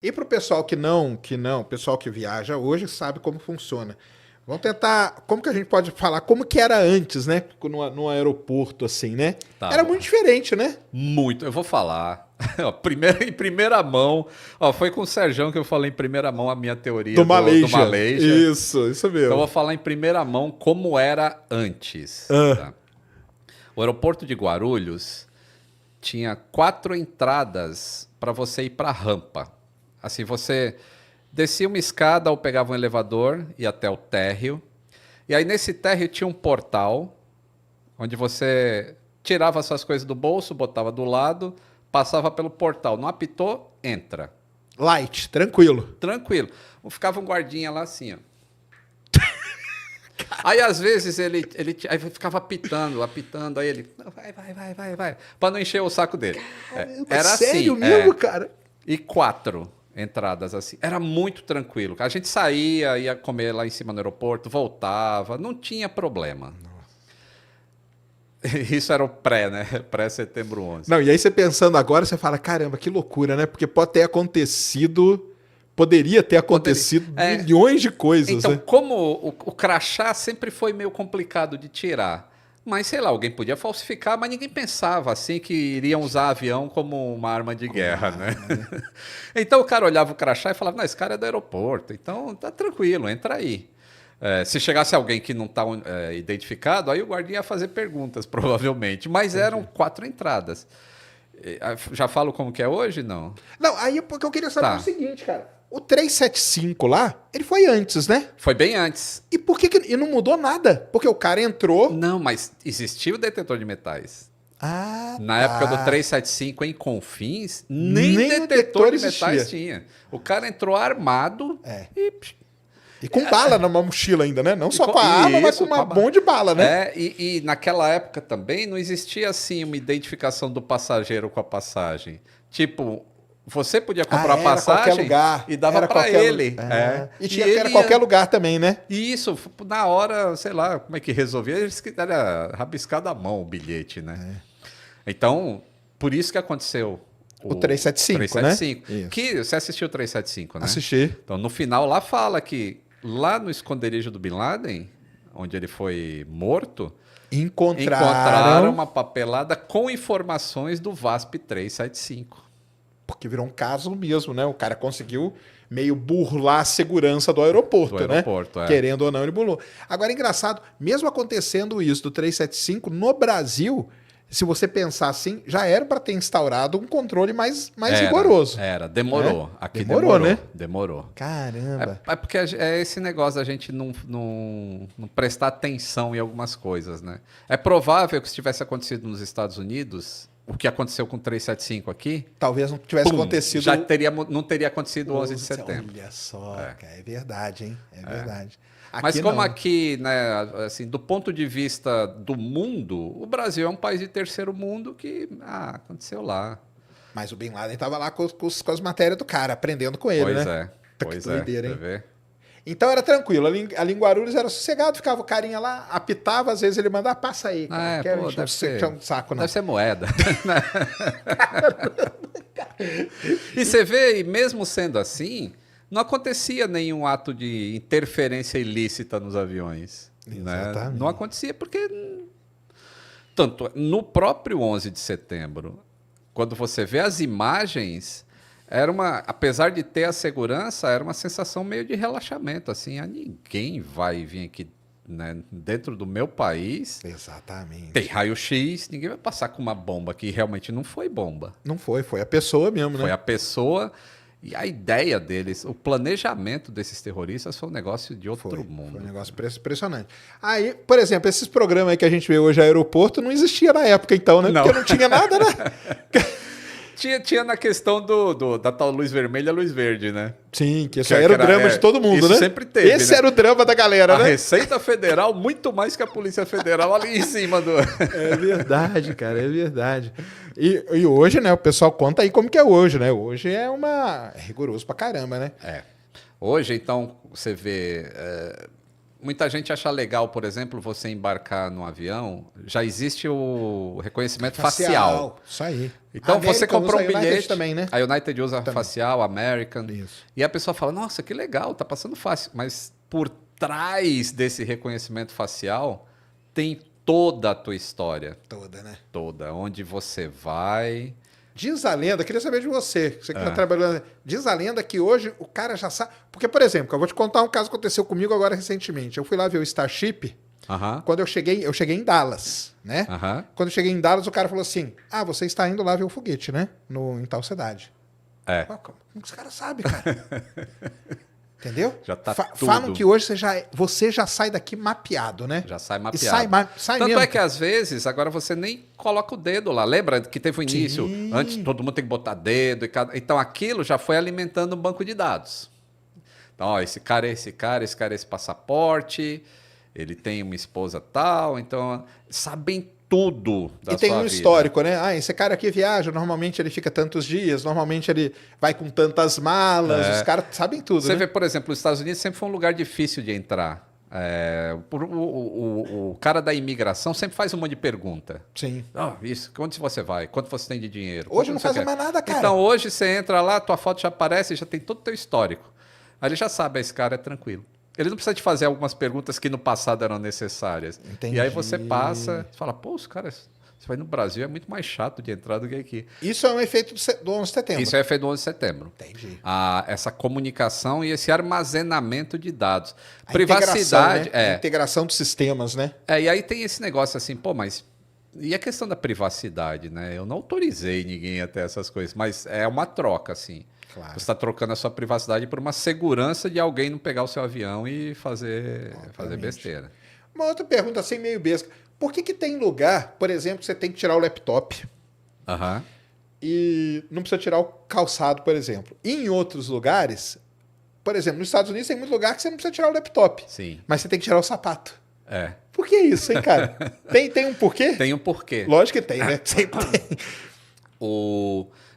E para o pessoal pessoal que viaja hoje sabe como funciona. Vamos tentar, como que a gente pode falar, como que era antes, né? No aeroporto, assim, né? Tá Era bom. muito diferente, né? Muito. Eu vou falar. Ó, em primeira mão. Ó, foi com o Serjão que eu falei em primeira mão a minha teoria Do do Malaysia. Malaysia. Isso Então eu vou mesmo. falar em primeira mão como era antes. Ah, Tá? O aeroporto de Guarulhos tinha 4 entradas para você ir para a rampa. Assim, você descia uma escada ou pegava um elevador, ia até o térreo. E aí nesse térreo tinha um portal onde você tirava suas coisas do bolso, botava do lado, passava pelo portal. Não apitou, entra. light, tranquilo. Tranquilo. Ficava um guardinha lá assim, ó. Aí às vezes aí ficava apitando, aí ele, "Não, vai, para não encher o saco dele. Era Sério assim, mesmo, cara? e 4 entradas assim. Era muito tranquilo. A gente saía, ia comer lá em cima no aeroporto, voltava, não tinha problema. Isso era o pré, né? Pré-setembro 11. Não, e aí você pensando agora, você fala, caramba, que loucura, né? Porque poderia ter acontecido É, milhões de coisas, então, né? como o crachá sempre foi meio complicado de tirar, mas sei lá, alguém podia falsificar, mas ninguém pensava assim que iriam usar avião como uma arma de guerra, né? Então o cara olhava o crachá e falava, não, esse cara é do aeroporto, então tá tranquilo, entra aí. Se chegasse alguém que não está identificado, aí o guardinha ia fazer perguntas, provavelmente. Mas eram 4 entradas. Já falo como que é hoje? Não. Não, aí porque eu queria saber o Tá. seguinte, cara. O 375 lá, ele foi antes, né? Foi bem antes. E por que e não mudou nada? Porque o cara entrou. Não, mas existia o detetor de metais. Ah, Na época do tá. 375 em Confins, nem Nem o detetor de existia. metais tinha. O cara entrou armado e... E com bala numa mochila ainda, né? Não só com a arma, mas com Isso, uma com a bom de bala, né? E naquela época também não existia assim uma identificação do passageiro com a passagem. Tipo, você podia comprar a era passagem qualquer lugar. e dava Era para qualquer ele. E tinha ele era qualquer lugar também, né? E isso, na hora, sei lá, como é que resolvia? Eles que era rabiscado à mão o bilhete, né? Então, por isso que aconteceu O 375, né? 375. Isso. Que você assistiu o 375, né? Assisti. Então, no final, lá fala que lá no esconderijo do Bin Laden, onde ele foi morto, encontraram uma papelada com informações do VASP 375. Porque virou um caso mesmo, né? O cara conseguiu meio burlar a segurança do aeroporto, Do aeroporto, né? Querendo ou não, ele burlou. Agora, engraçado, mesmo acontecendo isso do 375, no Brasil, se você pensar assim, já era para ter instaurado um controle mais rigoroso. Demorou. Né? Aqui Demorou, né? Demorou. Caramba. É porque é esse negócio da gente não prestar atenção em algumas coisas, né? É provável que se tivesse acontecido nos Estados Unidos, o que aconteceu com o 375 aqui, Talvez não tivesse pum, acontecido. não teria acontecido o 11 de setembro. Olha só, cara, é verdade, hein? É verdade. Mas Aqui como não. aqui, né, assim, do ponto de vista do mundo, o Brasil é um país de terceiro mundo que, aconteceu lá. Mas o Bin Laden tava lá com as matérias do cara, aprendendo com ele, Pois né? é, Que pois doideira, é, hein? você vê? Então era tranquilo. Ali em Guarulhos era sossegado, ficava o carinha lá, apitava, às vezes ele mandava, passa aí, cara. Quero encher um saco, não. Deve ser moeda. E você vê, e mesmo sendo assim, não acontecia nenhum ato de interferência ilícita nos aviões. Né? Exatamente. Não acontecia porque, tanto no próprio 11 de setembro, quando você vê as imagens, apesar de ter a segurança, era uma sensação meio de relaxamento, assim, ninguém vai vir aqui, né, dentro do meu país, Exatamente. tem raio-x, ninguém vai passar com uma bomba que realmente não foi bomba. Não foi a pessoa mesmo, né? Foi a pessoa e a ideia deles, o planejamento desses terroristas foi um negócio de outro mundo. Foi um negócio impressionante. Aí, por exemplo, esses programas aí que a gente vê hoje, aeroporto, não existia na época, então, né? Não. Porque não tinha nada, né? Tinha na questão da tal luz vermelha, luz verde, né? Sim, que isso aí era o drama de todo mundo, isso né? sempre teve, Esse né? era o drama da galera, A né? Receita Federal, muito mais que a Polícia Federal ali em cima do... É verdade, cara, é verdade. E hoje, né, o pessoal conta aí como que é hoje, né? Hoje é rigoroso pra caramba, né? Hoje, então, você vê... muita gente acha legal, por exemplo, você embarcar no avião, já existe o reconhecimento facial. Isso aí. Então você comprou um bilhete, também, né? a United usa facial, American, Isso. e a pessoa fala, nossa, que legal, tá passando fácil. Mas por trás desse reconhecimento facial tem toda a tua história. Toda, né? Toda. Onde você vai... Diz a lenda, queria saber de você que está trabalhando. Diz a lenda que hoje o cara já sabe. Porque, por exemplo, eu vou te contar um caso que aconteceu comigo agora recentemente. Eu fui lá ver o Starship. Quando eu cheguei em Dallas, né? Quando eu cheguei em Dallas, o cara falou assim: ah, você está indo lá ver o foguete, né? Em tal cidade. Como que os caras sabem, cara? Entendeu? Já tá Falam que hoje você já sai daqui mapeado, né? Já sai mapeado. E sai Tanto mesmo. é que às vezes, agora você nem coloca o dedo lá. Lembra que teve o início? Sim. Antes todo mundo tem que botar dedo. Então aquilo já foi alimentando um banco de dados. Então, ó, esse cara, esse passaporte, ele tem uma esposa tal, então sabem tudo da sua vida. E tem um histórico, né? Ah, esse cara aqui viaja, normalmente ele fica tantos dias, normalmente ele vai com tantas malas, os caras sabem tudo, Você né? vê, por exemplo, os Estados Unidos sempre foi um lugar difícil de entrar. O cara da imigração sempre faz um monte de pergunta. Sim. Isso, onde você vai? Quanto você tem de dinheiro? Hoje não fazem mais nada, cara. Então hoje você entra lá, tua foto já aparece, já tem todo o teu histórico. Aí ele já sabe, esse cara é tranquilo. Ele não precisa te fazer algumas perguntas que no passado eram necessárias. Entendi. E aí você passa, você fala, pô, os caras, você vai no Brasil, é muito mais chato de entrar do que aqui. Isso é um efeito do 11 de setembro. Isso é efeito do 11 de setembro. Entendi. Essa comunicação e esse armazenamento de dados. A Privacidade. integração, né? A integração dos sistemas, né? E aí tem esse negócio assim, pô, mas... E a questão da privacidade, né? Eu não autorizei ninguém a ter essas coisas, mas é uma troca, assim. Claro. Você está trocando a sua privacidade por uma segurança de alguém não pegar o seu avião e fazer besteira. Uma outra pergunta assim, meio besta. Por que tem lugar, por exemplo, que você tem que tirar o laptop e não precisa tirar o calçado, por exemplo? E em outros lugares, por exemplo, nos Estados Unidos tem muito lugar que você não precisa tirar o laptop. Sim. Mas você tem que tirar o sapato. Por que isso, hein, cara? Tem um porquê? Tem um porquê. Lógico que tem, né? Sempre tem.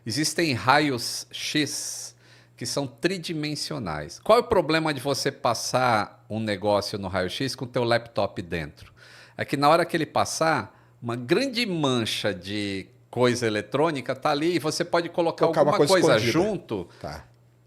Existem raios X que são tridimensionais. Qual é o problema de você passar um negócio no raio-x com o teu laptop dentro? É que na hora que ele passar, uma grande mancha de coisa eletrônica está ali e você pode colocar alguma coisa junto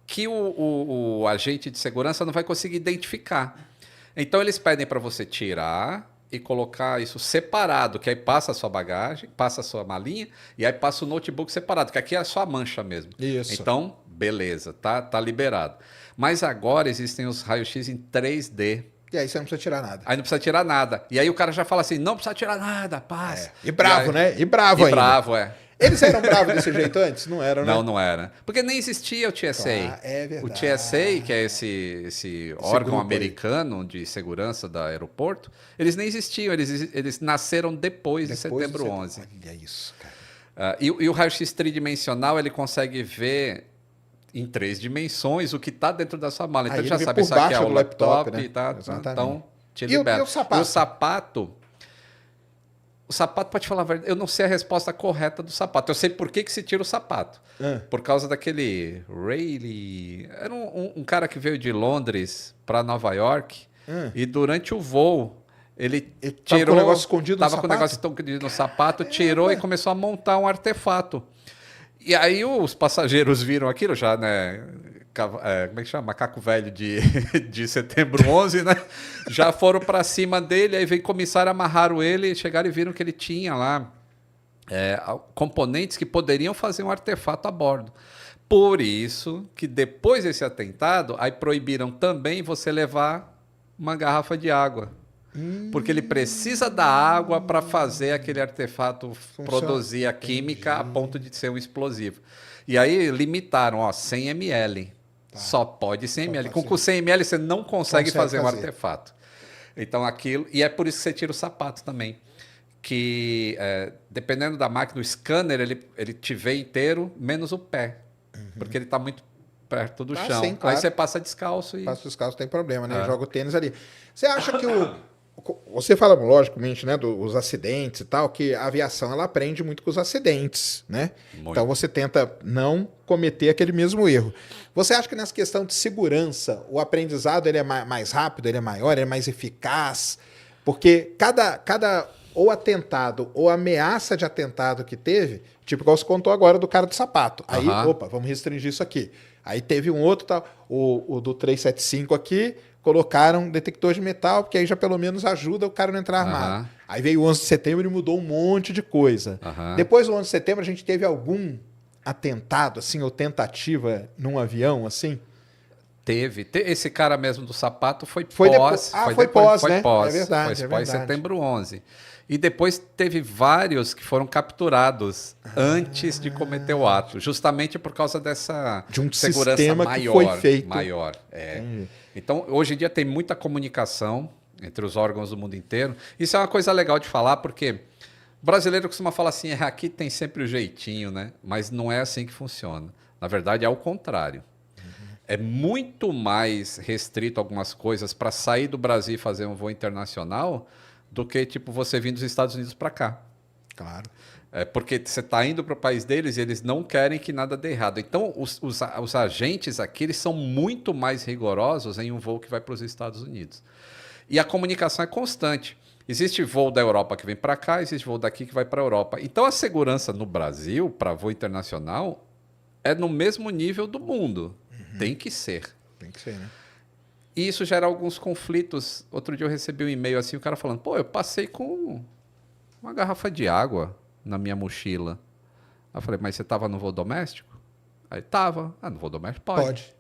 que o agente de segurança não vai conseguir identificar. Então eles pedem para você tirar e colocar isso separado, que aí passa a sua bagagem, passa a sua malinha e aí passa o notebook separado, que aqui é só a mancha mesmo. Isso. Então, beleza, tá liberado. Mas agora existem os raios-x em 3D. E aí você não precisa tirar nada. Aí não precisa tirar nada. E aí o cara já fala assim, não precisa tirar nada, passa. E bravo, né? E bravo ainda. E bravo, Eles eram bravos desse jeito antes? Não eram, né? Não era. Porque nem existia o TSA. É verdade. O TSA, que é esse órgão americano de segurança do aeroporto, eles nem existiam. Eles nasceram depois de setembro 11. Olha isso, cara. E o raio-x tridimensional, ele consegue ver em 3 dimensões o que está dentro da sua mala. Então ele já sabe isso aqui é o laptop, né? Então te libera. E o sapato? O sapato, pode falar a verdade, eu não sei a resposta correta do sapato. Eu sei por que se tira o sapato. Por causa daquele Rayleigh. Era um cara que veio de Londres para Nova York e durante o voo ele tirou... Tava com o negócio escondido no sapato? Tava com o negócio escondido no sapato, tirou e começou a montar um artefato. E aí os passageiros viram aquilo já, né? Como é que chama? Macaco velho de setembro 11, né? Já foram para cima dele, aí veio o comissário, amarraram ele, chegaram e viram que ele tinha lá componentes que poderiam fazer um artefato a bordo. Por isso que depois desse atentado, aí proibiram também você levar uma garrafa de água. Porque ele precisa da água para fazer aquele artefato produzir a química a ponto de ser um explosivo. E aí limitaram, 100 ml. Só pode 100 ml. Com 100 ml você não consegue fazer um artefato. Então aquilo... E é por isso que você tira o sapato também. Que dependendo da máquina, o scanner ele te vê inteiro, menos o pé. Porque ele está muito perto do chão. Sim, claro. Aí você passa descalço e... Passa descalço, tem problema, né? Joga o tênis ali. Você acha que o você fala, logicamente, né, dos acidentes e tal, que a aviação ela aprende muito com os acidentes, né? Muito. Então você tenta não cometer aquele mesmo erro. Você acha que nessa questão de segurança, o aprendizado ele é mais rápido, ele é maior, ele é mais eficaz? Porque cada ou atentado ou ameaça de atentado que teve, tipo igual você contou agora do cara do sapato. Aí, opa, vamos restringir isso aqui. Aí teve um outro, tal, o do 375 aqui, colocaram detector de metal, porque aí já pelo menos ajuda o cara a não entrar armado. Aí veio o 11 de setembro e mudou um monte de coisa. Depois do 11 de setembro, a gente teve algum atentado, assim, ou tentativa num avião, assim? Teve. Esse cara mesmo do sapato foi pós. Foi pós, né? Pós, é verdade. Foi pós setembro 11. E depois teve vários que foram capturados antes de cometer o ato, justamente por causa dessa de um segurança sistema maior. Que foi feito. Maior. Então, hoje em dia tem muita comunicação entre os órgãos do mundo inteiro. Isso é uma coisa legal de falar, porque o brasileiro costuma falar assim, aqui tem sempre o jeitinho, né? Mas não é assim que funciona. Na verdade, é o contrário. É muito mais restrito algumas coisas para sair do Brasil e fazer um voo internacional do que tipo você vir dos Estados Unidos para cá. Claro. Porque você está indo para o país deles e eles não querem que nada dê errado. Então, os agentes aqui eles são muito mais rigorosos em um voo que vai para os Estados Unidos. E a comunicação é constante. Existe voo da Europa que vem para cá, existe voo daqui que vai para a Europa. Então, a segurança no Brasil, para voo internacional, é no mesmo nível do mundo. Tem que ser. Tem que ser, né? E isso gera alguns conflitos. Outro dia eu recebi um e-mail assim, o cara falando, pô, eu passei com uma garrafa de água na minha mochila. Aí eu falei, mas você estava no voo doméstico? Aí tava. No voo doméstico pode.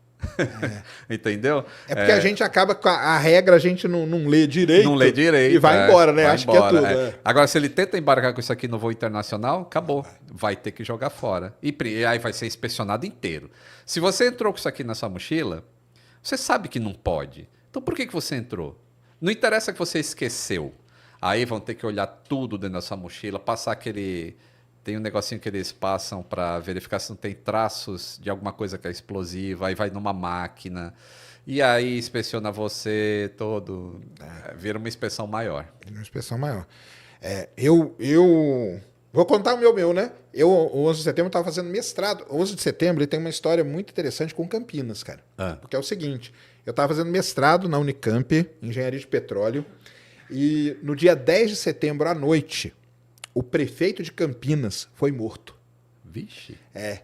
Entendeu? É porque a gente acaba com a regra, a gente não lê direito. Não lê direito. E vai embora, né? Acho embora, que é tudo. Agora, se ele tenta embarcar com isso aqui no voo internacional, acabou. Vai ter que jogar fora. E aí vai ser inspecionado inteiro. Se você entrou com isso aqui na sua mochila, você sabe que não pode. Então por que você entrou? Não interessa que você esqueceu. Aí vão ter que olhar tudo dentro da sua mochila, passar aquele... Tem um negocinho que eles passam para verificar se não tem traços de alguma coisa que é explosiva, aí vai numa máquina, e aí inspeciona você todo. Vira uma inspeção maior. Uma inspeção maior. Eu vou contar o meu, né? O 11 de setembro, estava fazendo mestrado. O 11 de setembro ele tem uma história muito interessante com Campinas, cara. Porque é o seguinte, eu estava fazendo mestrado na Unicamp, Engenharia de Petróleo, e no dia 10 de setembro à noite, o prefeito de Campinas foi morto. Vixe.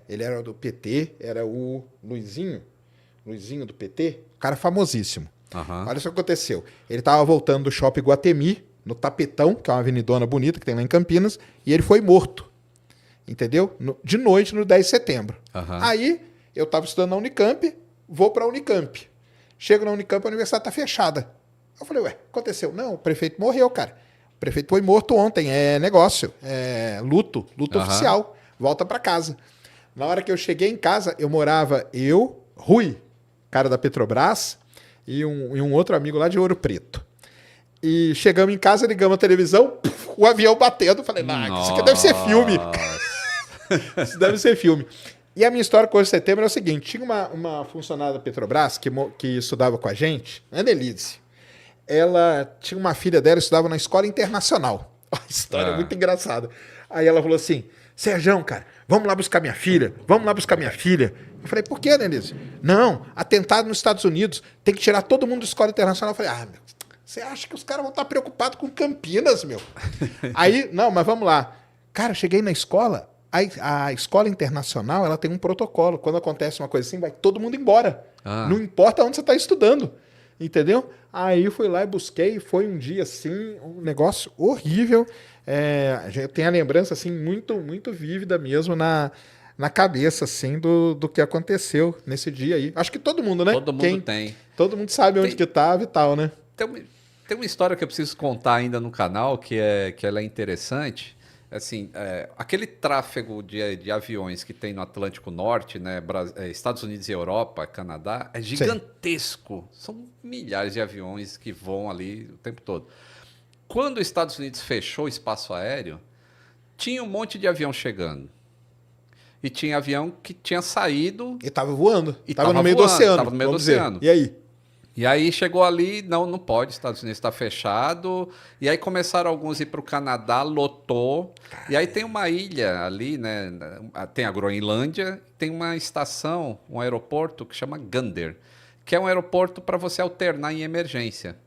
Ele era do PT, era o Luizinho do PT, cara famosíssimo. Olha só o que aconteceu. Ele estava voltando do Shopping Guatemi, no Tapetão, que é uma avenidona bonita que tem lá em Campinas, e ele foi morto. Entendeu? De noite, no 10 de setembro. Aí, eu estava estudando na Unicamp, vou para a Unicamp. Chego na Unicamp, a universidade está fechada. Eu falei, aconteceu? Não, o prefeito morreu, cara. O prefeito foi morto ontem, negócio, luto oficial, volta para casa. Na hora que eu cheguei em casa, eu morava Rui, cara da Petrobras, e um outro amigo lá de Ouro Preto. E chegamos em casa, ligamos a televisão, o avião batendo, falei, isso aqui deve ser filme. Isso deve ser filme. E a minha história com o 11 de setembro é o seguinte, tinha uma funcionária da Petrobras que estudava com a gente, Annelise. Ela tinha uma filha dela, estudava na escola internacional. A história é muito engraçada. Aí ela falou assim, Serjão, cara, vamos lá buscar minha filha. Eu falei, por que, Denise? Não, atentado nos Estados Unidos, tem que tirar todo mundo da escola internacional. Eu falei, meu, você acha que os caras vão estar preocupados com Campinas, meu? Aí, não, mas vamos lá. Cara, cheguei na escola, a escola internacional, ela tem um protocolo. Quando acontece uma coisa assim, vai todo mundo embora. Não importa onde você está estudando. Entendeu? Aí fui lá e busquei, foi um dia assim, um negócio horrível. Eu tenho a lembrança assim, muito, muito vívida mesmo na cabeça assim, do que aconteceu nesse dia aí. Acho que todo mundo, né? Todo mundo tem. Todo mundo sabe onde que estava e tal, né? Tem uma história que eu preciso contar ainda no canal, que ela é interessante. Assim, aquele tráfego de aviões que tem no Atlântico Norte, né, Estados Unidos e Europa, Canadá, é gigantesco. Sim. São milhares de aviões que voam ali o tempo todo. Quando os Estados Unidos fechou o espaço aéreo, tinha um monte de avião chegando. E tinha avião que tinha saído... E estava voando. Estava no meio do oceano. Estava no meio do oceano. E aí? E aí chegou ali, não pode, Estados Unidos está fechado. E aí começaram alguns a ir para o Canadá, lotou. E aí tem uma ilha ali, né? Tem a Groenlândia, tem uma estação, um aeroporto que chama Gander, que é um aeroporto para você alternar em emergência.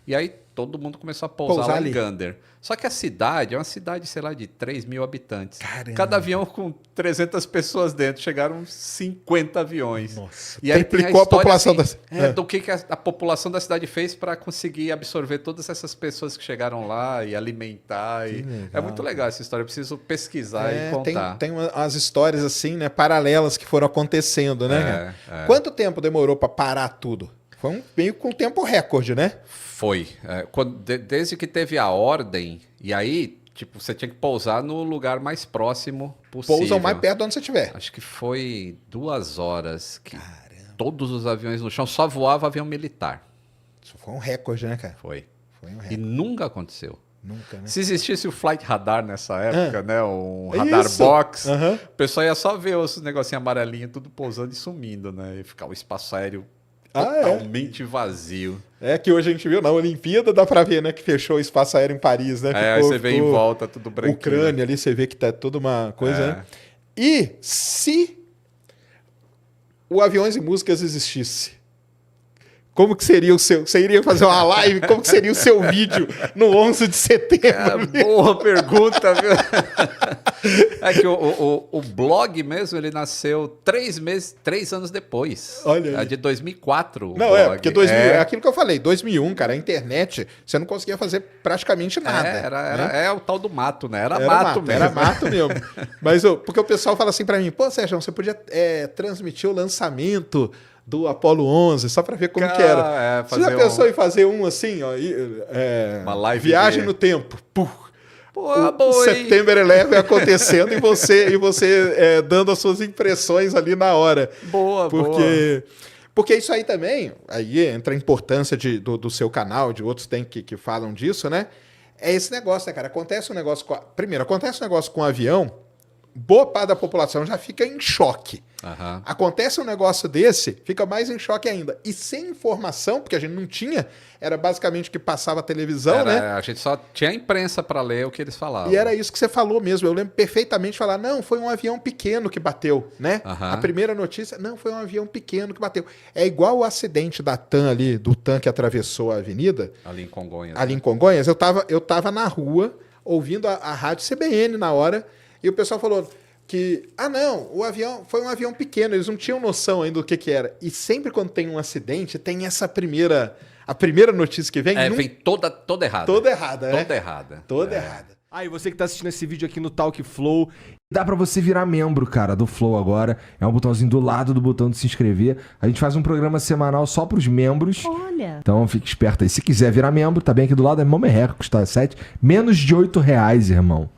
E aí todo mundo começou a pousar lá em Gander. Só que a cidade é uma cidade, sei lá, de 3 mil habitantes. Caramba. Cada avião com 300 pessoas dentro. Chegaram 50 aviões. Nossa. E aí triplicou a população assim, do que a população da cidade fez para conseguir absorver todas essas pessoas que chegaram lá e alimentar. É muito legal essa história. Eu preciso pesquisar e contar. Tem umas histórias assim, né, paralelas que foram acontecendo, né? Quanto tempo demorou para parar tudo? Foi meio com tempo recorde, né? Foi. Desde que teve a ordem, e aí, tipo, você tinha que pousar no lugar mais próximo possível. Pousam mais perto de onde você estiver. Acho que foi 2 horas que todos os aviões no chão, só voava avião militar. Isso foi um recorde, né, cara? Foi Um recorde. E nunca aconteceu. Nunca, né? Se existisse o Flight Radar nessa época, né? Um radar box, o pessoal ia só ver os negocinhos amarelinhos tudo pousando e sumindo, né? E ficar o espaço aéreo totalmente vazio. É que hoje a gente viu na Olimpíada, dá pra ver, né? Que fechou o espaço aéreo em Paris, né? Aí você vê em volta tudo branquinho. Ucrânia ali, você vê que tá toda uma coisa, né? E se o Aviões e Músicas existisse, como que seria o seu... Você iria fazer uma live? Como que seria o seu vídeo no 11 de setembro? Boa pergunta, viu? É que o blog mesmo, ele nasceu 3 anos depois. Olha aí. De 2004. Não, blog. Porque 2000, é aquilo que eu falei, 2001, cara, a internet, você não conseguia fazer praticamente nada. É o tal do mato, né? Era mato mesmo. Era mato mesmo. Mas porque o pessoal fala assim pra mim, pô, Sérgio, você podia transmitir o lançamento do Apollo 11, só pra ver como que era. Você já pensou em fazer um assim, ó, uma live viagem no tempo? O September 11 acontecendo e você dando as suas impressões ali na hora. Boa. Porque isso aí também, aí entra a importância do seu canal, de outros que falam disso, né? É esse negócio, né, cara? Acontece um negócio com o avião, boa parte da população já fica em choque. Acontece um negócio desse, fica mais em choque ainda. E sem informação, porque a gente não tinha, era basicamente o que passava a televisão, né? A gente só tinha a imprensa para ler o que eles falavam. E era isso que você falou mesmo. Eu lembro perfeitamente de falar, não, foi um avião pequeno que bateu, né? A primeira notícia, não, foi um avião pequeno que bateu. É igual o acidente da TAM ali, do TAM que atravessou a avenida. Ali em Congonhas. Ali em Congonhas, eu tava na rua, ouvindo a rádio CBN na hora, e o pessoal falou que, não, o avião foi um avião pequeno, eles não tinham noção ainda do que era. E sempre quando tem um acidente, tem essa a primeira notícia que vem... Vem toda errada. Toda errada, né? Toda errada. Aí, você que tá assistindo esse vídeo aqui no Talk Flow, dá pra você virar membro, cara, do Flow agora. É um botãozinho do lado do botão de se inscrever. A gente faz um programa semanal só pros membros. Olha! Então fique esperto aí. Se quiser virar membro, tá bem aqui do lado, é mó merreca, custa menos de R$8, irmão.